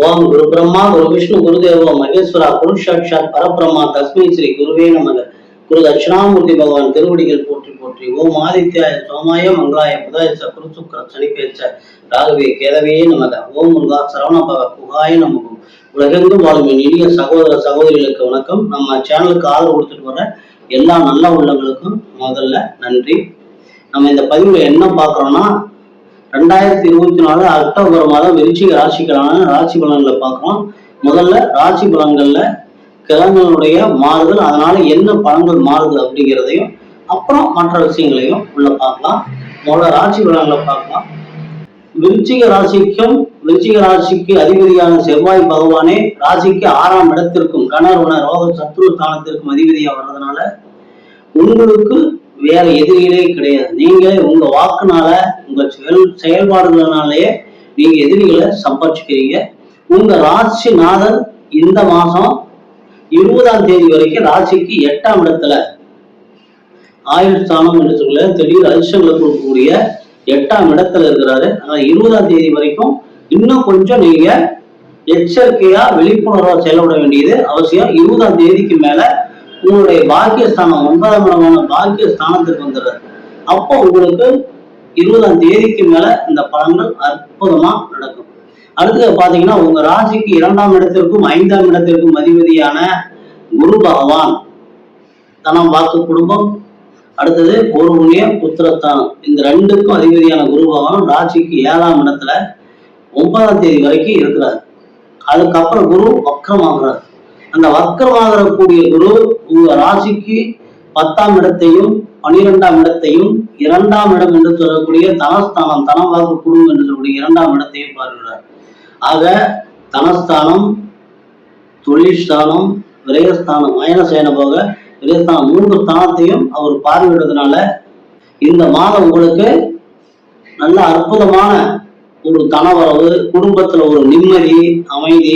ஓம் குரு பிரம்மா குரு விஷ்ணு குருதேவோ மகேஸ்வரா குரு சாட்சாத் பரபிரம்மா தஸ்மை ஸ்ரீ குருவே நமக. குரு தட்சிணாமூர்த்தி பகவான் திருவடிகள் போற்றி போற்றி. ஓம் ஆதித்யாய சோமாய மங்களாய புதாய குரு சுக்கர சனிப்பேச்ச ராகவே கேதவே நமக. ஓம் முருகா சரவணபவ குகாய நமகம். உலகெங்கும் வாழும் இனிய சகோதர சகோதரிகளுக்கு வணக்கம். நம்ம சேனலுக்கு ஆதரவு கொடுத்துட்டு வர எல்லா நல்ல உள்ளங்களுக்கும் முதல்ல நன்றி. நம்ம இந்த பதிவுல என்ன பார்க்கறோம்னா 2024 அக்டோபர் மாதம் விருச்சிக ராசிக்கான ராசி பலன்களை பார்க்கிறோம். முதல்ல ராசி பலன்கள்ல கிழமைகளுடைய மாறுதல், அதனால என்ன பலன்கள் மாறுது அப்படிங்கிறதையும் அப்புறம் மற்ற விஷயங்களையும் உள்ள பார்க்கலாம். முதல்ல ராசி பலன்களை பார்க்கலாம். விருச்சிக ராசிக்கு அதிபதியான செவ்வாய் பகவானே ராசிக்கு 6ஆம் இடத்திற்கும் கணவன ரோக சத்ரு ஸ்தானத்திற்கும் அதிபதியா வர்றதுனால உங்களுக்கு வேற எதிரிகளே கிடையாது. நீங்க உங்க வாக்குனால உங்க செயல்பாடுகளினாலேயே நீங்க எதிரிகளை சம்பாதிச்சுக்கிறீங்க. உங்க ராசிநாதன் இந்த மாசம் 20ஆம் தேதி வரைக்கும் ராசிக்கு 8ஆம் இடத்துல ஆயுள் ஸ்தானம் என்று சொல்ல திடீர் அதிர்ஷ்டங்களை கொடுக்கக்கூடிய 8ஆம் இடத்துல இருக்கிறாரு. ஆனா 20ஆம் தேதி வரைக்கும் இன்னும் கொஞ்சம் நீங்க எச்சரிக்கையா விழிப்புணர்வா செயல்பட வேண்டியது அவசியம். 20ஆம் தேதிக்கு மேல உங்களுடைய பாக்கியஸ்தானம் 9ஆம் இடமான பாக்கியஸ்தானத்துக்கு வந்துடுறாரு. அப்போ உங்களுக்கு 20ஆம் தேதிக்கு மேல இந்த பலன்கள் அற்புதமா நடக்கும். அடுத்தது பாத்தீங்கன்னா உங்க ராசிக்கு 2ஆம் இடத்திற்கும் 5ஆம் இடத்திற்கும் அதிபதியான குரு பகவான் தனம் வாக்கு குடும்பம், அடுத்தது ஒரு புண்ணிய புத்திரஸ்தானம், இந்த ரெண்டுக்கும் அதிபதியான குரு பகவான் ராசிக்கு 7ஆம் இடத்துல 9ஆம் தேதி வரைக்கும் இருக்கிறார். அதுக்கப்புறம் குரு வக்கரமாகிறார். அந்த வக்கரமாகக்கூடிய குரு உங்க ராசிக்கு 10ஆம் இடத்தையும் 12ஆம் இடத்தையும் 2ஆம் இடம் என்று சொல்லக்கூடிய தனஸ்தானம், தனம் வாக்கு குடும்பம் என்று சொல்லக்கூடிய 2ஆம் இடத்தையும் பார்க்கிறார். ஆக தனஸ்தானம், தொழில்ஸ்தானம், விரயஸ்தானம், அயனசேன போக விரயஸ்தானம் 3 ஸ்தானத்தையும் அவர் பார்வையிடுறதுனால இந்த மாதம் உங்களுக்கு நல்ல அற்புதமான ஒரு தனவரவு, குடும்பத்துல ஒரு நிம்மதி, அமைதி,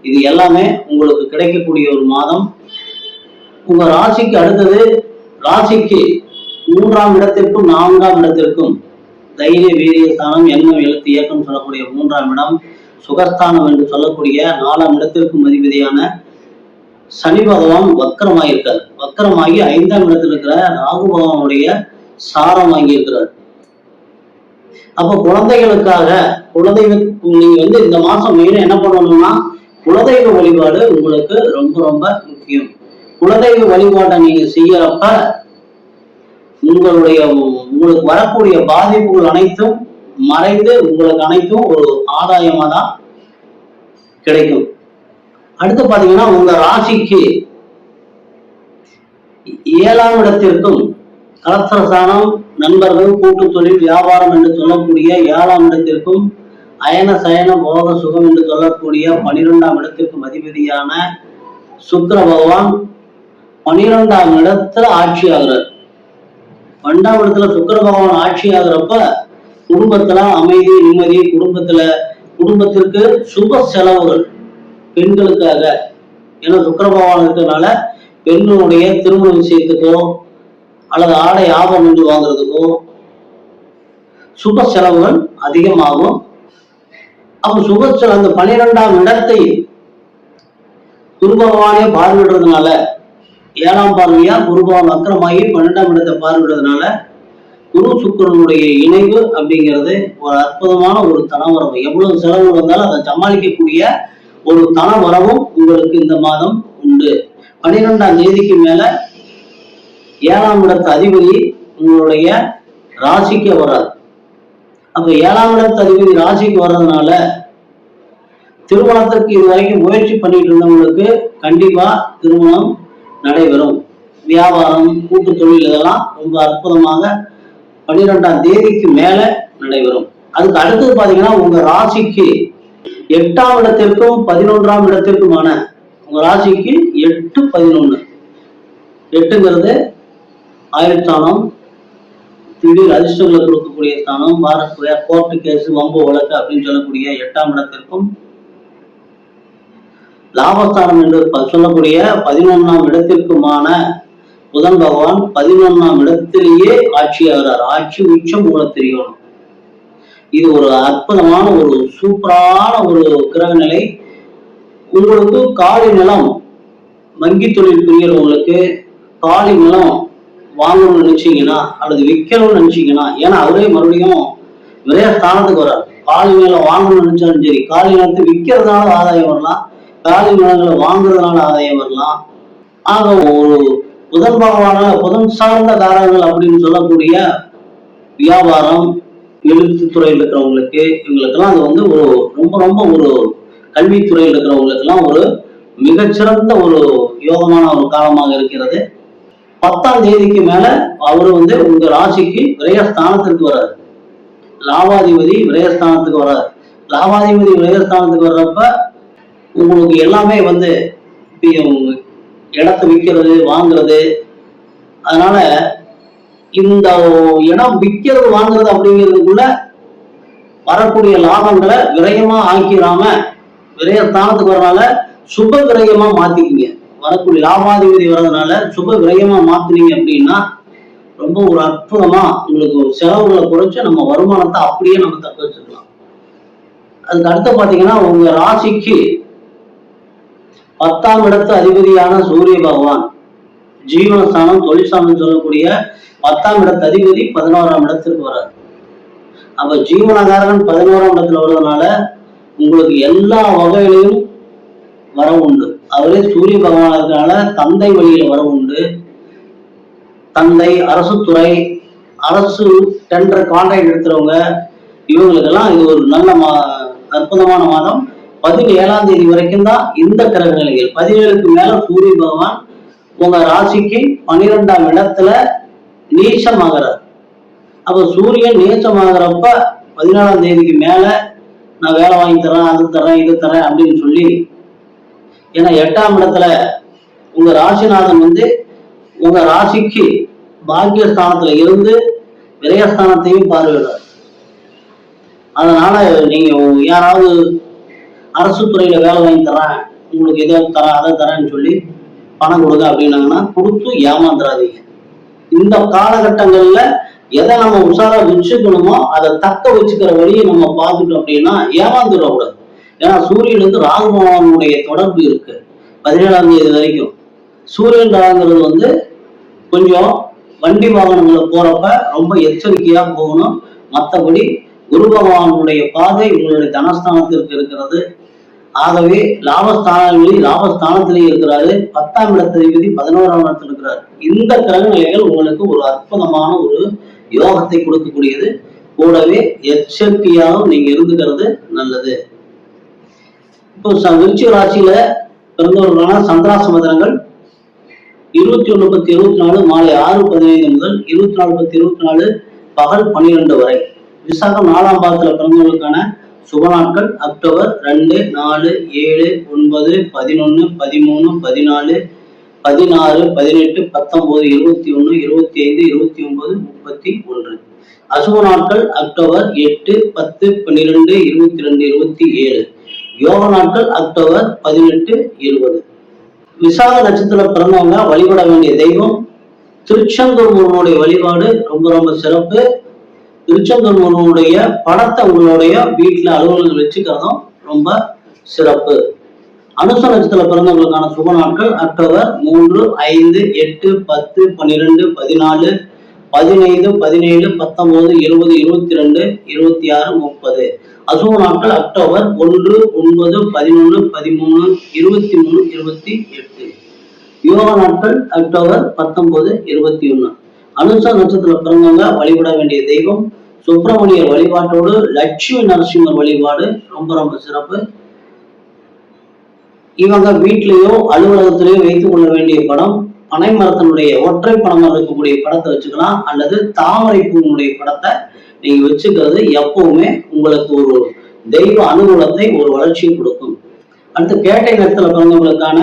இது எல்லாமே உங்களுக்கு கிடைக்கக்கூடிய ஒரு மாதம். உங்க ராசிக்கு அடுத்தது ராசிக்கு 3ஆம் இடத்திற்கும் 4ஆம் இடத்திற்கும் தைரிய வீரிய ஸ்தானம், எண்ணம், எழுத்து, இயக்கம் சொல்லக்கூடிய 3ஆம் இடம், சுகஸ்தானம் என்று சொல்லக்கூடிய 4ஆம் இடத்திற்கும் அதிபதியான சனி பகவான் வக்கரமாயிருக்கார். வக்கரமாகி 5ஆம் இடத்தில் இருக்கிற ராகு பகவானுடைய சாரம் வாங்கி இருக்கிறார். அப்ப குழந்தைகளுக்காக நீங்க இந்த மாசம் மெயினா என்ன பண்ணணும்னா குலதெய்வ வழிபாடு உங்களுக்கு ரொம்ப ரொம்ப முக்கியம். குலதெய்வ வழிபாட்டை நீங்க செய்யறப்ப உங்களுக்கு வரக்கூடிய பாதிப்புகள் அனைத்தும் மறைந்து உங்களுக்கு அனைத்தும் ஒரு ஆதாயமா தான் கிடைக்கும். அடுத்து பாத்தீங்கன்னா உங்க ராசிக்கு 7ஆம் இடத்திற்கும் கலத்திரஸ்தானம், நண்பர்கள், கூட்டு தொழில், வியாபாரம் என்று சொல்லக்கூடிய 7ஆம் இடத்திற்கும் அயன சயன போக சுகம் என்று சொல்லக்கூடிய 12ஆம் இடத்திற்கும் அதிபதியான சுக்கிர பகவான் 12ஆம் இடத்துல ஆட்சி ஆகிறார். 12ஆம் இடத்துல சுக்கிர பகவான் ஆட்சி ஆகிறப்ப குடும்பத்துல அமைதி, நிம்மதி, குடும்பத்திற்கு சுப செலவுகள் பெண்களுக்காக, ஏன்னா சுக்கிர பகவான் இருக்கிறதுனால பெண்களுடைய திருமண விஷயத்துக்கோ அல்லது ஆடை ஆபரணம் என்று வாங்குறதுக்கோ சுப செலவுகள் அதிகமாகும். அப்ப சுபச்சல் அந்த 12ஆம் இடத்தை குரு பகவானே பார்வையிடுறதுனால 7ஆம் பார்வையா குரு பகவான் வக்கரமாகி 12ஆம் இடத்தை பார்வையிடுறதுனால குரு சுக்கிரனுடைய இணைவு அப்படிங்கிறது ஒரு அற்புதமான ஒரு தனவரவு. எவ்வளவு செலவு வந்தாலும் அதை சமாளிக்கக்கூடிய ஒரு தனவரவும் உங்களுக்கு இந்த மாதம் உண்டு. 12ஆம் தேதிக்கு மேல 7ஆம் இடத்து அதிபதி உங்களுடைய ராசிக்கு வராது. அப்ப 7ஆம் இடத்து அதிபதி ராசிக்கு வர்றதுனால திருமணத்திற்கு இதுவரைக்கும் முயற்சி பண்ணிட்டு இருந்தவங்களுக்கு கண்டிப்பா திருமணம் நடைபெறும். வியாபாரம், கூட்டு தொழில் இதெல்லாம் ரொம்ப அற்புதமாக 12ஆம் தேதிக்கு மேல நடைபெறும். அதுக்கு அடுத்தது பாத்தீங்கன்னா உங்க ராசிக்கு 8ஆம் இடத்திற்கும் 11ஆம் இடத்திற்குமான உங்க ராசிக்கு 8, 11, 8ங்கிறது ஆயுள் ஸ்தானம், திடீர் அதிர்ஷ்டங்களை கொடுக்கக்கூடிய ஸ்தானம், கோர்ட்டு கேஸ், வம்பு வழக்கு அப்படின்னு சொல்லக்கூடிய 8ஆம் இடத்திற்கும் லாபஸ்தானம் என்று சொல்லக்கூடிய 11ஆம் இடத்திற்குமான புதன் பகவான் 11ஆம் இடத்திலேயே ஆட்சி ஆகிறார். ஆட்சி உச்சம் உங்களுக்கு தெரியணும். இது ஒரு அற்புதமான ஒரு சூப்பரான ஒரு கிரக நிலை. உங்களுக்கு காலி நிலம் வங்கி தொழில் புரியறவங்களுக்கு காலி நிலம் வாங்கணும்னு நினைச்சீங்கன்னா அல்லது விற்கணும்னு நினைச்சீங்கன்னா, ஏன்னா அவரே மறுபடியும் விரயஸ்தானத்துக்கு வர்றாரு. காலி நிலம் வாங்கணும்னு நினைச்சாலும் சரி, காலி நிலத்தை விற்கிறதுனால ஆதாயம் வரலாம், காலி நிலங்களை வாங்குறதுனால ஆதாயம் வரலாம். ஆக ஒரு புதன் பகவான புதன் சார்ந்த காரங்கள் அப்படின்னு சொல்லக்கூடிய வியாபாரம், எழுத்துத்துறையில் இருக்கிறவங்களுக்கு இவங்களுக்கெல்லாம் அது வந்து ஒரு ரொம்ப ரொம்ப ஒரு கல்வித்துறையில் இருக்கிறவங்களுக்கெல்லாம் ஒரு மிகச்சிறந்த ஒரு யோகமான ஒரு காலமாக இருக்கிறது. 10ஆம் தேதிக்கு மேல அவரு வந்து உங்க ராசிக்கு விரயஸ்தானத்திற்கு வர்றாரு. லாபாதிபதி விரயஸ்தானத்துக்கு வர்றாரு. லாபாதிபதி விரயஸ்தானத்துக்கு வர்றப்ப உங்களுக்கு எல்லாமே வந்து இடத்தை விற்கிறது வாங்குறது, அதனால இந்த இடம் விற்கிறது வாங்குறது அப்படிங்கிறதுக்குள்ள வரக்கூடிய லாபங்களை விரயமா ஆக்கிராம விரயஸ்தானத்துக்கு வரனால சுப விரயமா மாத்திக்கிங்க. வரக்கூடிய லாபாதிபதி வர்றதுனால சுப விரயமா மாத்தினீங்க அப்படின்னா ரொம்ப ஒரு அற்புதமா உங்களுக்கு செலவுகளை குறைச்சு நம்ம வருமானத்தை அப்படியே நம்ம தக்க வச்சுக்கலாம். அதுக்கு அடுத்து பாத்தீங்கன்னா உங்க ராசிக்கு 10ஆம் இடத்து அதிபதியான சூரிய பகவான் ஜீவனஸ்தானம் தொழிற்சானம் சொல்லக்கூடிய 10ஆம் இடத்து அதிபதி 11ஆம் இடத்திற்கு வராது. அப்ப ஜீவனகாரன் 11ஆம் இடத்துல வர்றதுனால உங்களுக்கு எல்லா வகையிலையும் வர உண்டு. அவரே சூரிய பகவான் இருக்கிறனால தந்தை வழியில வர உண்டு. தந்தை, அரசு துறை, அரசு டெண்டர் கான்ட்ராக்ட் எடுத்துறவங்க இவங்களுக்கெல்லாம் இது ஒரு நல்ல அற்புதமான மாதம். 17ஆம் தேதி வரைக்கும் தான் இந்த கிரக நிலைகள். 17க்கு மேல சூரிய பகவான் உங்க ராசிக்கு 12ஆம் இடத்துல நீச்சமாகிறார். அப்ப சூரியன் நீச்சமாகிறப்ப 14ஆம் தேதிக்கு மேல நான் வேலை வாங்கி தரேன், அது தரேன், இது தரேன் அப்படின்னு சொல்லி, ஏன்னா 8ஆம் இடத்துல உங்க ராசிநாதன் வந்து உங்க ராசிக்கு பாக்கியஸ்தானத்துல இருந்து விரயஸ்தானத்தையும் பார்வையிடார். அதனால நீங்க யாராவது அரசு துறையில வேலை வாங்கி தரேன், உங்களுக்கு எதை தரேன் அதை தரேன்னு சொல்லி பணம் கொடுங்க அப்படின்னாங்கன்னா கொடுத்து ஏமாந்துடாதீங்க. இந்த காலகட்டங்கள்ல எதை நம்ம உஷாரா வச்சுக்கணுமோ அதை தக்க வச்சுக்கிற வழியை நம்ம பார்த்துட்டோம் அப்படின்னா ஏமாந்துடக்கூடாது. ஏன்னா சூரியனுக்கு ராகு பகவானுடைய தொடர்பு இருக்கு 17ஆம் தேதி வரைக்கும். சூரியன் ராகுங்கிறது வந்து கொஞ்சம் வண்டி வாகனங்களை போறப்ப ரொம்ப எச்சரிக்கையா போகணும். மற்றபடி குரு பகவானுடைய பாதை உங்களுடைய தனஸ்தானத்திற்கு இருக்கிறது. ஆகவே லாபஸ்தானத்திலேயே இருக்கிறாரு. 10ஆம் இடத்ததிபதி 11ஆம் இடத்துல இருக்கிறாரு. இந்த கிரக நிலைகள் உங்களுக்கு ஒரு அற்புதமான ஒரு யோகத்தை கொடுக்கக்கூடியது. கூடவே எச்சரிக்கையாகவும் நீங்க இருந்துக்கிறது நல்லது. இப்போ விருச்சிக ராசியில பிறந்தவர்களான சந்திராசிரம தினங்கள் 21/10/24 மாலை 6:15 முதல் 24/10/24 பகல் 12 வரை. விசாகம் 4ஆம் பாதத்துல பிறந்தவர்களுக்கான சுப நாட்கள் அக்டோபர் 2, 4, 7, 9, 11, 13, 14, 16, 18, 19, 21, 25, 29, 31. அசுப நாட்கள் அக்டோபர் 8, 10, 12, 22, 27. யோக நாட்கள் அக்டோபர் 18, 20. விசாக நட்சத்திரம் பிறந்தவங்க வழிபட வேண்டிய தெய்வம் திருச்செந்தூர் முருகனுடைய வழிபாடு ரொம்ப ரொம்ப சிறப்பு. திருச்செந்தூர் முருகனுடைய படத்தை உங்களுடைய வீட்டுல அலுவலகங்கள் வச்சுக்கிறதும் ரொம்ப சிறப்பு. அனுச நட்சத்திரம் பிறந்தவங்களுக்கான சுப நாட்கள் அக்டோபர் 3, 5, 8, 10, 12, 14, 15, 17, 19, 20, 22, 26, 30. அசுப நாட்கள் அக்டோபர் 1, 9, 11, 13, 23, 28. யோக நாட்கள் அக்டோபர் 19, 21. அனுச நட்சத்திரம் பிறந்தவங்க வழிபட வேண்டிய தெய்வம் சுப்பிரமணியர் வழிபாட்டோடு லட்சுமி நரசிம்மர் வழிபாடு ரொம்ப ரொம்ப சிறப்பு. இவங்க வீட்டிலேயோ அலுவலகத்திலேயோ வைத்துக் கொள்ள வேண்டிய படம் பனைமரத்தினுடைய ஒற்றை பணமாக இருக்கக்கூடிய படத்தை வச்சுக்கலாம், அல்லது தாமரை பூனுடைய படத்தை நீங்க வச்சுக்கிறது எப்பவுமே உங்களுக்கு ஒரு தெய்வ அனுகூலத்தை ஒரு வளர்ச்சியை கொடுக்கும். அடுத்து கேட்டை நட்சத்திர பிறந்தவங்களுக்கான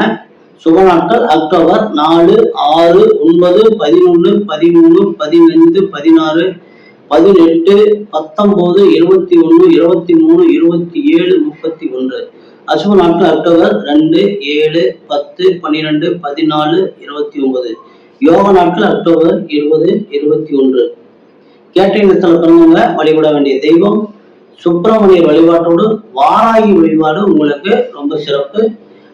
சுப நாட்கள் அக்டோபர் 4, 6, 9, 11, 13, 15, 16, 18, 19, 21, 23, 27, 31. அசுப நாட்கள் அக்டோபர் 2, 7, 10, 12, 14, 29. யோக நாட்கள் அக்டோபர் 20, 21. கேட்டை நட்சத்திர பிறந்தவங்க வழிபட வேண்டிய தெய்வம் சுப்பிரமணியர் வழிபாட்டோடு வாராகி வழிபாடு உங்களுக்கு ரொம்ப சிறப்பு.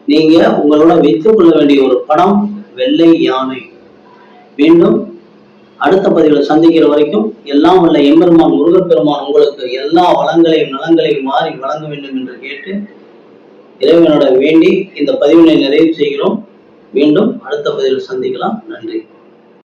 நீங்க உங்களோட வைத்துக் கொள்ள வேண்டிய ஒரு படம் வெள்ளை யானை. மீண்டும் அடுத்த பதிவில் சந்திக்கிற வரைக்கும் எல்லாம் வல்ல எம்பெருமான் முருகப்பெருமான் உங்களுக்கு எல்லா வளங்களையும் நலங்களையும் மாறி வழங்க வேண்டும் என்று கேட்டு இறைவனோட வேண்டி இந்த பதிவினை நிறைவு செய்கிறோம். மீண்டும் அடுத்த பதிவில் சந்திக்கலாம். நன்றி.